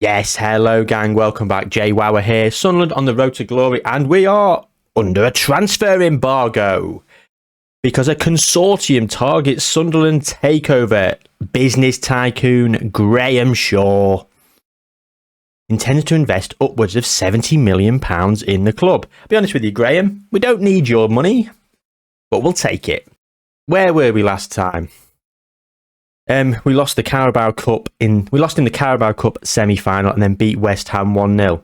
Yes, hello gang, welcome back. Jayhuahua here, Sunderland on the road to glory, and we are under a transfer embargo because a consortium targets Sunderland takeover. Business tycoon Graham Shaw intends to invest upwards of £70 million in the club. I'll be honest with you, Graham, we don't need your money, but we'll take it. Where were we last time? We lost the Carabao Cup in the Carabao Cup semi-final and then beat West Ham 1-0.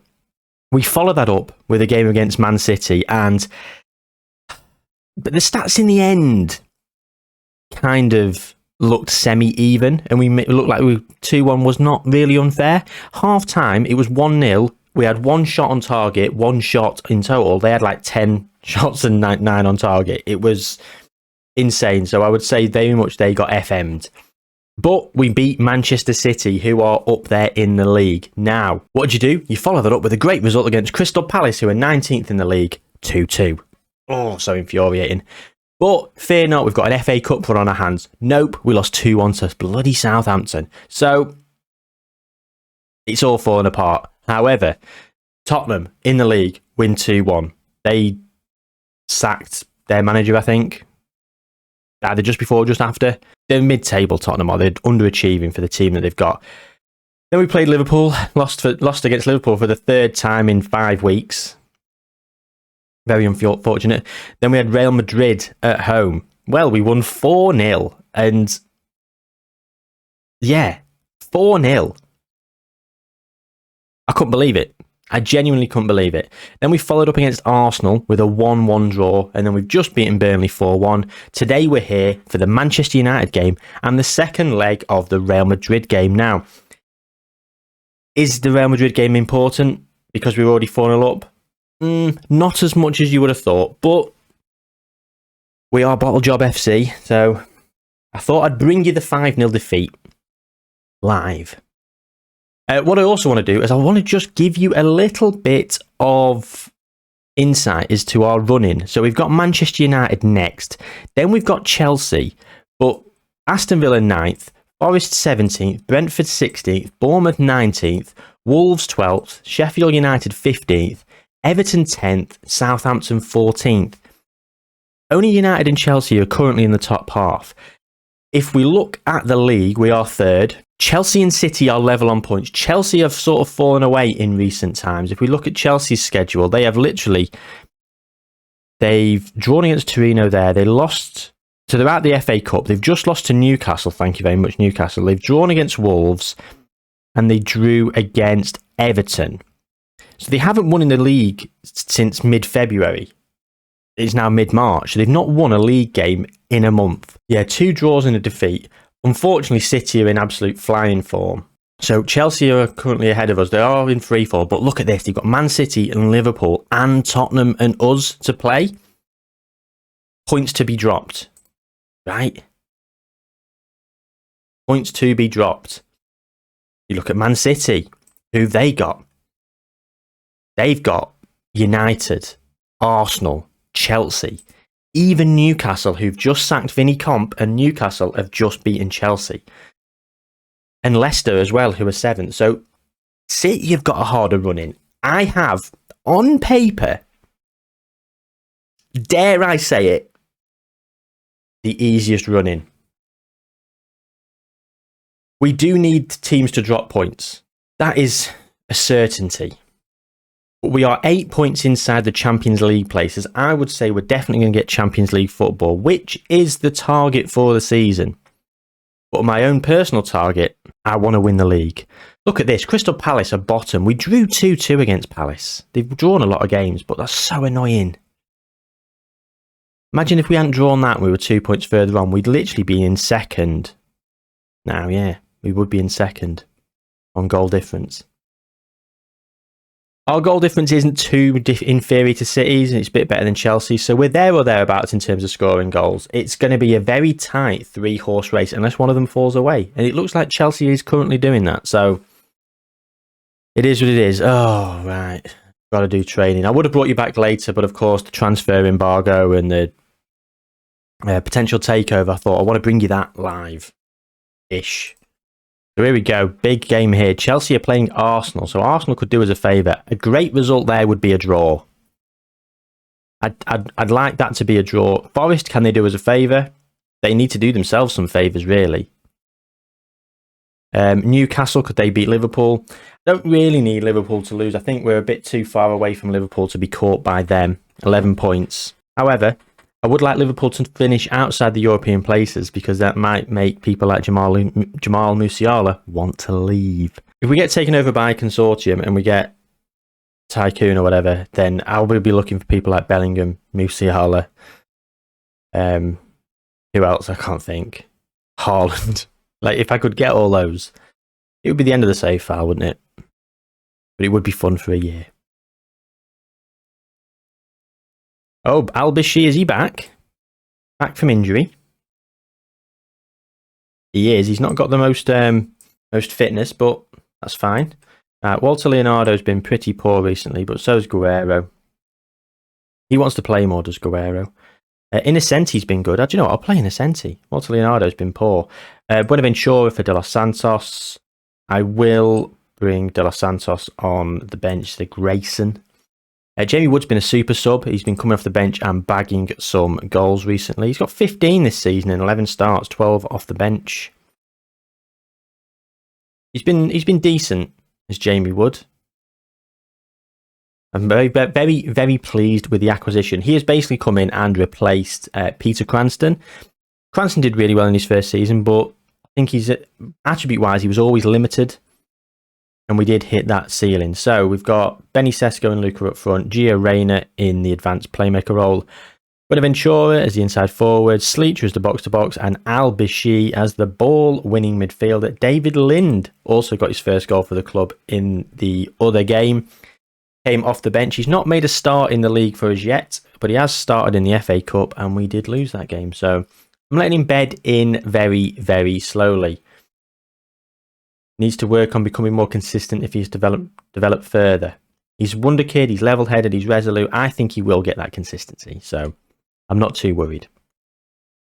We followed that up with a game against Man City, but the stats in the end kind of looked semi-even, and we looked like 2-1 was not really unfair. Half time, it was 1-0. We had one shot on target, one shot in total. They had like 10 shots and 9 on target. It was insane. So I would say very much they got FM'd. But we beat Manchester City, who are up there in the league. Now, what did you do? You follow that up with a great result against Crystal Palace, who are 19th in the league, 2-2. Oh, so infuriating. But fear not, we've got an FA Cup run on our hands. Nope, we lost 2-1 to bloody Southampton. So, it's all falling apart. However, Tottenham in the league win 2-1. They sacked their manager, I think. Either just before or just after. They're mid-table, Tottenham, or they're underachieving for the team that they've got. Then we played Liverpool, lost against Liverpool for the third time in 5 weeks. Very unfortunate. Then we had Real Madrid at home. Well, we won 4-0. And yeah, 4-0. I couldn't believe it. I genuinely couldn't believe it. Then we followed up against Arsenal with a 1-1 draw, and then we've just beaten Burnley 4-1. Today we're here for the Manchester United game and the second leg of the Real Madrid game. Now, is the Real Madrid game important because we're already 4-0 up? Not as much as you would have thought, but we are Bottle Job FC, so I thought I'd bring you the 5-0 defeat live. What I also want to do is I want to just give you a little bit of insight as to our run-in. So we've got Manchester United next. Then we've got Chelsea. But Aston Villa 9th, Forest 17th, Brentford 16th, Bournemouth 19th, Wolves 12th, Sheffield United 15th, Everton 10th, Southampton 14th. Only United and Chelsea are currently in the top half. If we look at the league, we are third. Chelsea and City are level on points. Chelsea have sort of fallen away in recent times. If we look at Chelsea's schedule, they've drawn against Torino there. They lost, so they're out the FA Cup. They've just lost to Newcastle. Thank you very much, Newcastle. They've drawn against Wolves and they drew against Everton. So they haven't won in the league since mid-February. It's now mid-March. So they've not won a league game in a month. Yeah, 2 draws and a defeat. Unfortunately, City are in absolute flying form. So Chelsea are currently ahead of us. They are in free fall. But look at this. They've got Man City and Liverpool and Tottenham and us to play. Points to be dropped. Right? Points to be dropped. You look at Man City. Who've they got? They've got United, Arsenal, Chelsea. Even Newcastle, who've just sacked Vinny Comp, and Newcastle have just beaten Chelsea. And Leicester as well, who are 7th. So, City have got a harder run in. I have, on paper, dare I say it, the easiest run in. We do need teams to drop points. That is a certainty. But we are 8 points inside the Champions League places. I would say we're definitely going to get Champions League football, which is the target for the season. But my own personal target, I want to win the league. Look at this. Crystal Palace are bottom. We drew 2-2 against Palace. They've drawn a lot of games, but that's so annoying. Imagine if we hadn't drawn that and we were 2 points further on. We'd literally be in second. Now, yeah, we would be in second on goal difference. Our goal difference isn't too inferior to City's, and it's a bit better than Chelsea, so we're there or thereabouts in terms of scoring goals. It's going to be a very tight 3-horse race unless one of them falls away, and it looks like Chelsea is currently doing that, so it is what it is. Oh, right. Got to do training. I would have brought you back later, but of course the transfer embargo and the potential takeover, I thought I want to bring you that live-ish. So here we go. Big game here. Chelsea are playing Arsenal. So Arsenal could do us a favour. A great result there would be a draw. I'd like that to be a draw. Forest, can they do us a favour? They need to do themselves some favours, really. Newcastle, could they beat Liverpool? Don't really need Liverpool to lose. I think we're a bit too far away from Liverpool to be caught by them. 11 points. However, I would like Liverpool to finish outside the European places because that might make people like Jamal Musiala want to leave. If we get taken over by a consortium and we get Tycoon or whatever, then I will be looking for people like Bellingham, Musiala. Who else? I can't think. Haaland. Like, if I could get all those, it would be the end of the save file, wouldn't it? But it would be fun for a year. Oh, Al-Bishi, is he back? Back from injury? He is. He's not got the most fitness, but that's fine. Walter Leonardo's been pretty poor recently, but so's Guerrero. He wants to play more, does Guerrero. Innocenti's been good. Do you know what? I'll play Innocenti. Walter Leonardo's been poor. Buenaventura for De Los Santos. I will bring De Los Santos on the bench. The Grayson. Jamie Wood's been a super sub. He's been coming off the bench and bagging some goals recently. He's got 15 this season in 11 starts, 12 off the bench. He's been decent as Jamie Wood. I'm very, very, very pleased with the acquisition. He has basically come in and replaced Peter Cranston. Cranston did really well in his first season, but I think he's attribute-wise, he was always limited. And we did hit that ceiling. So we've got Benny Sesko and Luca up front, Gio Reyna in the advanced playmaker role, Buenaventura as the inside forward, Sleacher as the box-to-box, and Al-Bishi as the ball-winning midfielder. David Lind also got his first goal for the club in the other game. Came off the bench. He's not made a start in the league for us yet, but he has started in the FA Cup, and we did lose that game. So I'm letting him bed in very, very slowly. Needs to work on becoming more consistent if he's developed further. He's a wonder kid, he's level-headed, he's resolute. I think he will get that consistency, so I'm not too worried.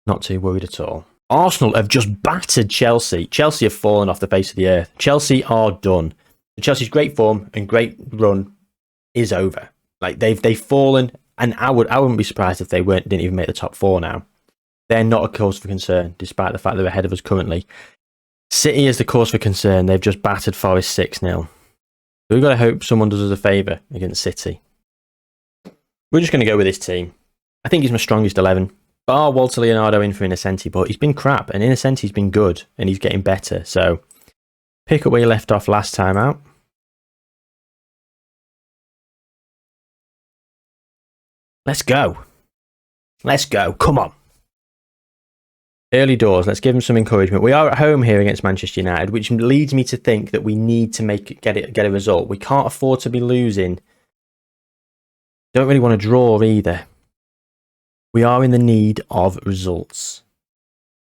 Not too worried at all. Arsenal have just battered Chelsea. Chelsea have fallen off the face of the earth. Chelsea are done. Chelsea's great form and great run is over. Like, they've fallen, and I wouldn't be surprised if they didn't even make the top four now. They're not a cause for concern, despite the fact they're ahead of us currently. City is the cause for concern. They've just battered Forest 6-0. We've got to hope someone does us a favour against City. We're just going to go with this team. I think he's my strongest 11. Bar Walter Leonardo in for Innocenti, but he's been crap, and Innocenti's been good, and he's getting better. So pick up where you left off last time out. Let's go. Let's go. Come on. Early doors, let's give them some encouragement. We are at home here against Manchester United, which leads me to think that we need to get a result. We can't afford to be losing. Don't really want to draw either. We are in the need of results,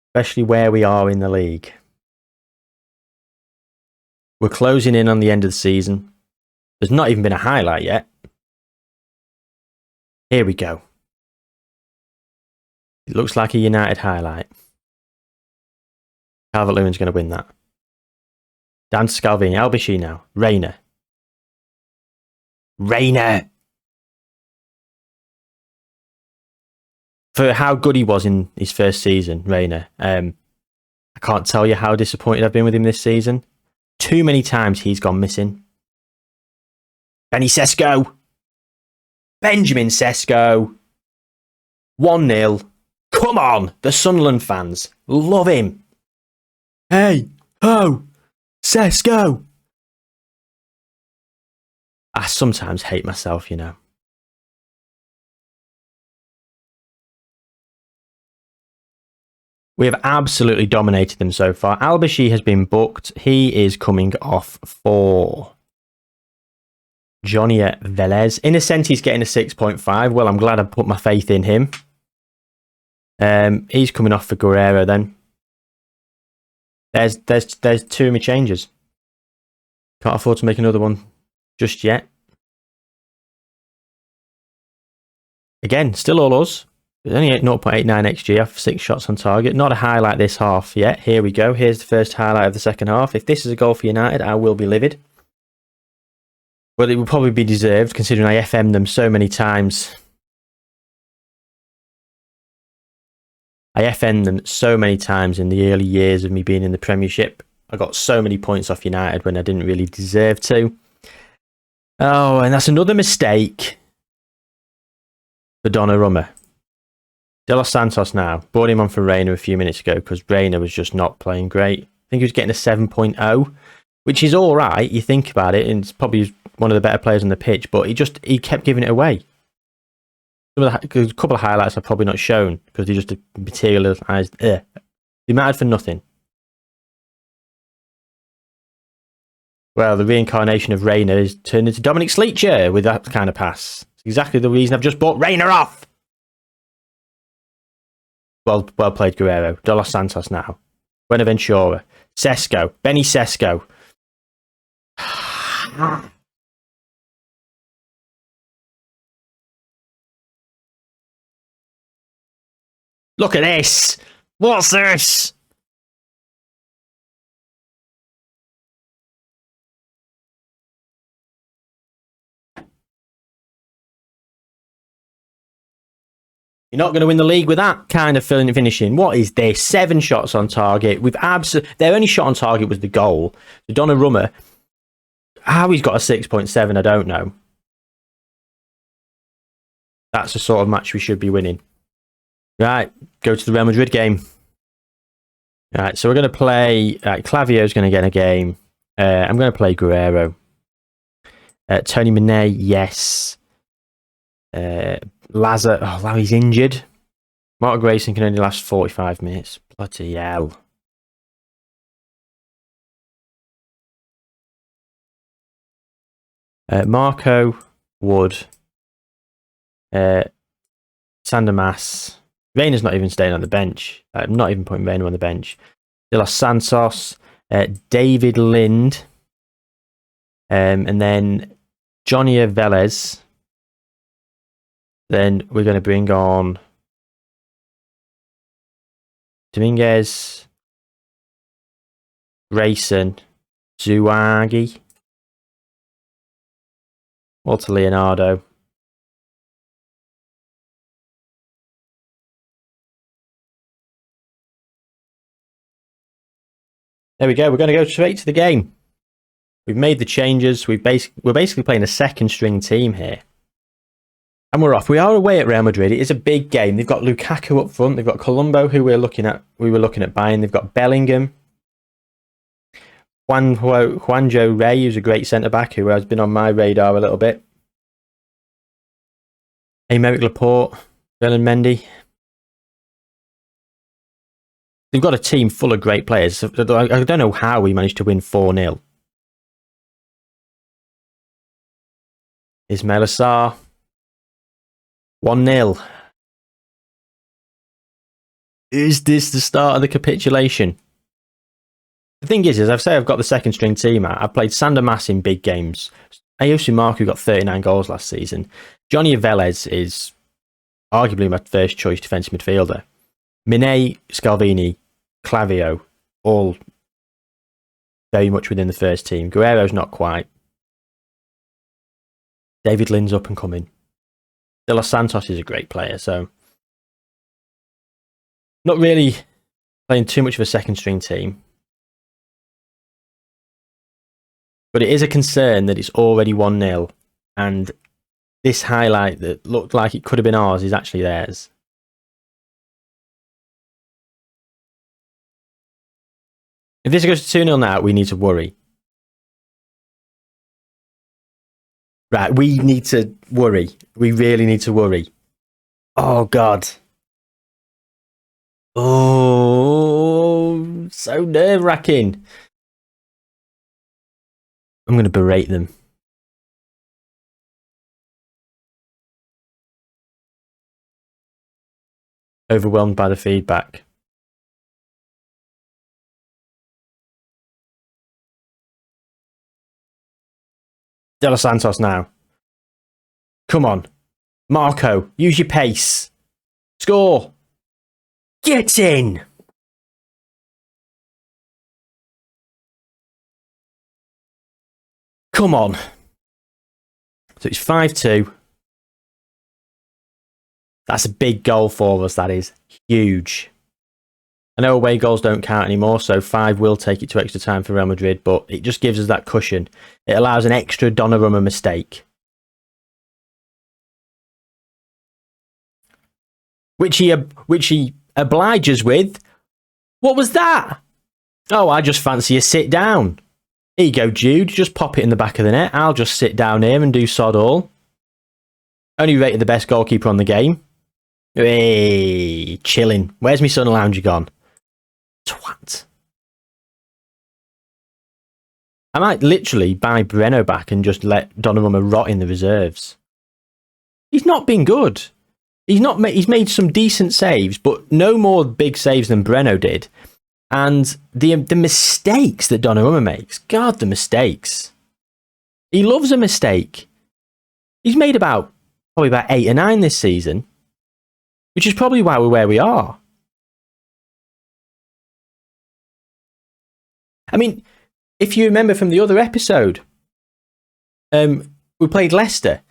especially where we are in the league. We're closing in on the end of the season. There's not even been a highlight yet. Here we go. It looks like a United highlight. Calvert-Lewin's going to win that. Dan Scalvini, Al-Bishi now. Reyna. For how good he was in his first season, Reyna. I can't tell you how disappointed I've been with him this season. Too many times he's gone missing. Benny Sesko. Benjamin Sesko. 1-0. Come on, the Sunderland fans. Love him. Hey, ho, Sesko. I sometimes hate myself, you know. We have absolutely dominated them so far. Al-Bishi has been booked. He is coming off for Johnny Velez. Innocenti's getting a 6.5. Well, I'm glad I put my faith in him. He's coming off for Guerrero then. There's two of my changes. Can't afford to make another one just yet. Again, still all us. It's only 0.89 XG off 6 shots on target. Not a highlight this half yet. Here we go. Here's the first highlight of the second half. If this is a goal for United, I will be livid. But it will probably be deserved, considering I FM'd them so many times. I FM'd them so many times in the early years of me being in the Premiership. I got so many points off United when I didn't really deserve to. Oh, and that's another mistake for Donnarumma. De Los Santos now. Brought him on for Reina a few minutes ago because Reina was just not playing great. I think he was getting a 7.0, which is all right. You think about it, and it's probably one of the better players on the pitch, but he kept giving it away. A couple of highlights I've probably not shown because he just materialised. He mattered for nothing. Well, the reincarnation of Reina is turned into Dominic Sleacher with that kind of pass. It's exactly the reason I've just bought Reina off. Well played, Guerrero. De Los Santos now. Buenaventura. Sesko. Benny Sesko. Look at this. What's this? You're not going to win the league with that kind of finishing. What is this? 7 shots on target. Their only shot on target was the goal. So Donnarumma, how he's got a 6.7, I don't know. That's the sort of match we should be winning. Right, go to the Real Madrid game. Right, so we're going to play... Clavio's going to get a game. I'm going to play Guerrero. Tony Manet, yes. Lazar, he's injured. Mark Grayson can only last 45 minutes. Bloody hell. Marco, Wood, Sandermas. Reina's not even staying on the bench. I'm not even putting Reina on the bench. De Los Santos, David Lind, and then Johnny Velez. Then we're going to bring on Dominguez, Grayson, Zuagi, Walter Leonardo. There we go. We're going to go straight to the game. We've made the changes. We're basically playing a second string team here. And we're off. We are away at Real Madrid. It is a big game. They've got Lukaku up front. They've got Colombo, who we were looking at buying. They've got Bellingham. Juanjo Rey, who's a great centre-back, who has been on my radar a little bit. Aymeric Laporte, Belen Mendy. They've got a team full of great players. I don't know how we managed to win 4-0. Ismail Assar. 1-0. Is this the start of the capitulation? The thing is I've got the second string team out. I've played Sander Mas in big games. Ayosu Marku got 39 goals last season. Johnny Velez is arguably my first choice defensive midfielder. Mine, Scalvini, Clavio, all very much within the first team. Guerrero's not quite. David Lind's up and coming. De Los Santos is a great player, so not really playing too much of a second string team. But it is a concern that it's already 1-0 and this highlight that looked like it could have been ours is actually theirs. If this goes to 2-0 now, we need to worry. Right, we need to worry. We really need to worry. Oh, God. Oh, so nerve-wracking. I'm going to berate them. Overwhelmed by the feedback. De Los Santos now. Come on. Marco, use your pace. Score. Get in. Come on. So it's 5-2. That's a big goal for us, that is. Huge. I know away goals don't count anymore, so 5 will take it to extra time for Real Madrid, but it just gives us that cushion. It allows an extra Donnarumma mistake. Which he obliges with. What was that? Oh, I just fancy a sit down. Here you go, Jude. Just pop it in the back of the net. I'll just sit down here and do sod all. Only rated the best goalkeeper on the game. Hey, chilling. Where's my sun lounger gone? Twat. I might literally buy Breno back and just let Donnarumma rot in the reserves. He's not been good. He's made some decent saves, but no more big saves than Breno did. And the mistakes that Donnarumma makes, God, the mistakes. He loves a mistake. He's made probably about 8 or 9 this season, which is probably why we're where we are. I mean, if you remember from the other episode, we played Leicester.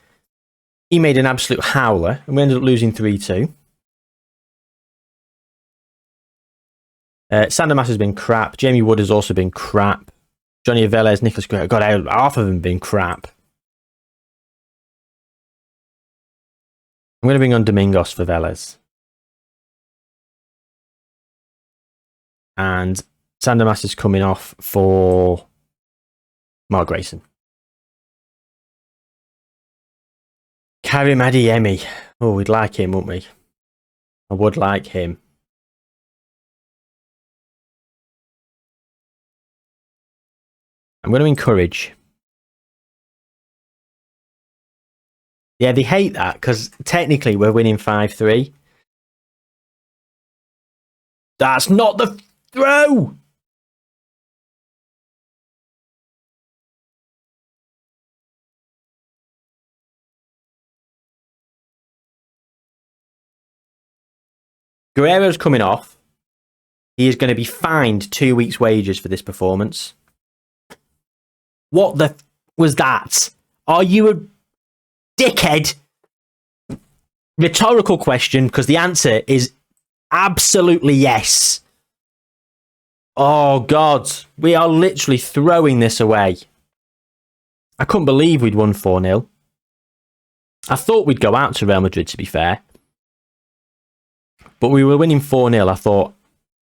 He made an absolute howler, and we ended up losing 3-2. Sandermas has been crap. Jamie Wood has also been crap. Johnny Velez, Nicholas Gray, God, half of them have been crap. I'm going to bring on Domingos for Velez. And Sandermas is coming off for Mark Grayson. Karim Adeyemi. Oh, we'd like him, wouldn't we? I would like him. I'm going to encourage. Yeah, they hate that because technically we're winning 5-3. That's not the throw! Guerrero's coming off. He is going to be fined 2 weeks' wages for this performance. What the was that? Are you a dickhead? Rhetorical question, because the answer is absolutely yes. Oh, God. We are literally throwing this away. I couldn't believe we'd won 4-0. I thought we'd go out to Real Madrid, to be fair. But we were winning 4-0. I thought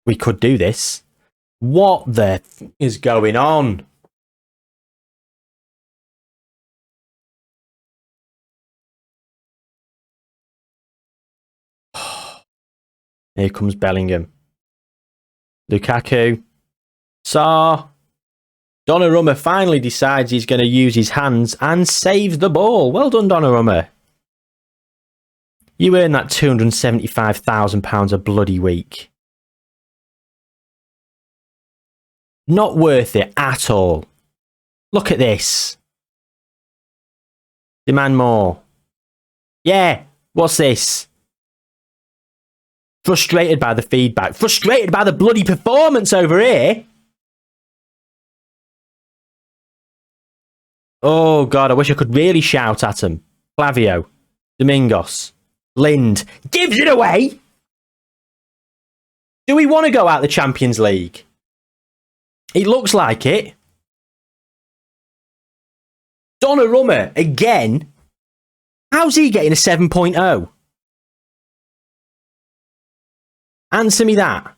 we could do this. What the is going on? Here comes Bellingham. Lukaku. Sarr. Donnarumma finally decides he's going to use his hands and saves the ball. Well done, Donnarumma. You earn that £275,000 a bloody week. Not worth it at all. Look at this. Demand more. Yeah, what's this? Frustrated by the feedback. Frustrated by the bloody performance over here. Oh, God, I wish I could really shout at him. Flavio. Domingos. Lind. Gives it away. Do we want to go out the Champions League? It looks like it. Donnarumma, again. How's he getting a 7.0? Answer me that.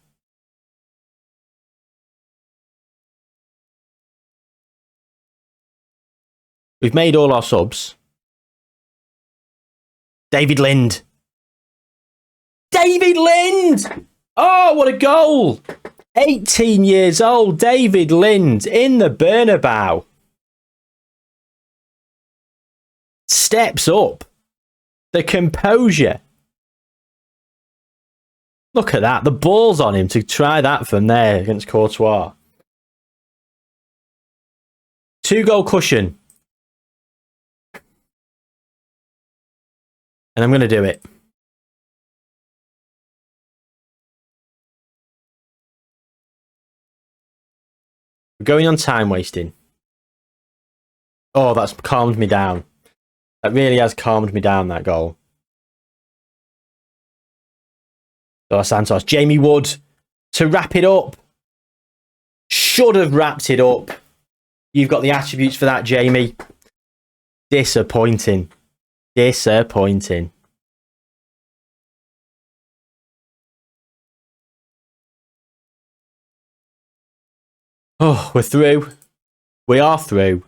We've made all our subs. David Lind. David Lind! Oh, what a goal! 18 years old, David Lind in the Bernabeu. Steps up. The composure. Look at that. The ball's on him to try that from there against Courtois. 2-goal cushion. And I'm going to do it. We're going on time wasting. Oh, that's calmed me down. That really has calmed me down, that goal. Dos Santos. Jamie Wood to wrap it up. Should have wrapped it up. You've got the attributes for that, Jamie. Disappointing. Disappointing. Oh, we're through. We are through.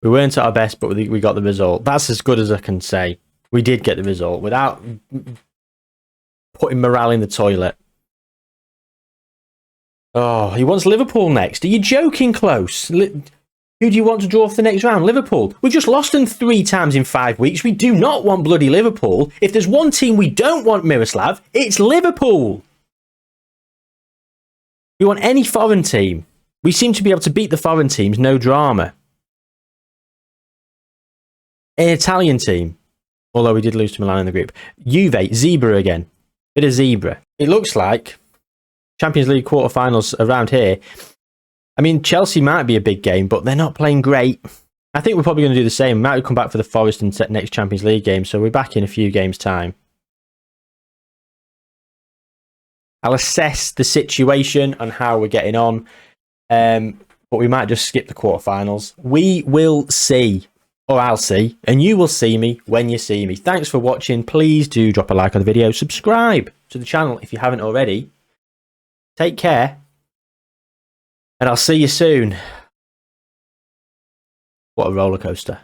We weren't at our best, but we got the result. That's as good as I can say. We did get the result without putting morale in the toilet. Oh, he wants Liverpool next. Are you joking, Close? Who do you want to draw for the next round? Liverpool. We've just lost them 3 times in 5 weeks. We do not want bloody Liverpool. If there's one team we don't want, Miroslav, it's Liverpool. We want any foreign team. We seem to be able to beat the foreign teams, no drama. An Italian team, although we did lose to Milan in the group. Juve, zebra again. Bit of zebra. It looks like Champions League quarterfinals around here. I mean, Chelsea might be a big game, but they're not playing great. I think we're probably going to do the same. We might come back for the Forest and next Champions League game, so we're back in a few games' time. I'll assess the situation and how we're getting on, but we might just skip the quarterfinals. We will see. Or I'll see, and you will see me when you see me. Thanks for watching. Please do drop a like on the video. Subscribe to the channel if you haven't already. Take care. And I'll see you soon. What a roller coaster.